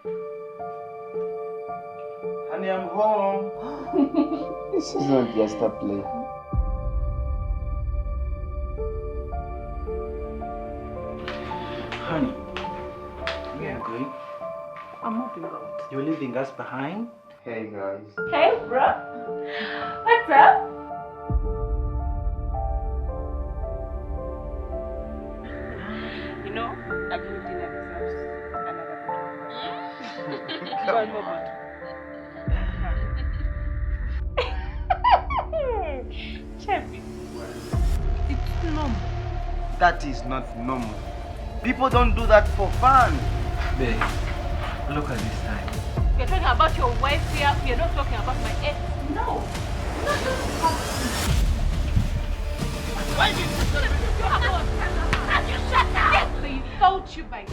Honey, I'm home. This is not just a play. Honey, where are you going? I'm moving out. You're leaving us behind? Hey guys. Hey bro. What's up? You know, I've been dinner deserves another bottle. One more bottle. Chevy. It's normal. That is not normal. People don't do that for fun. Babe, look at this time. You're talking about your wife here. You're not talking about my ex. No. Why did you shut up? You thought you by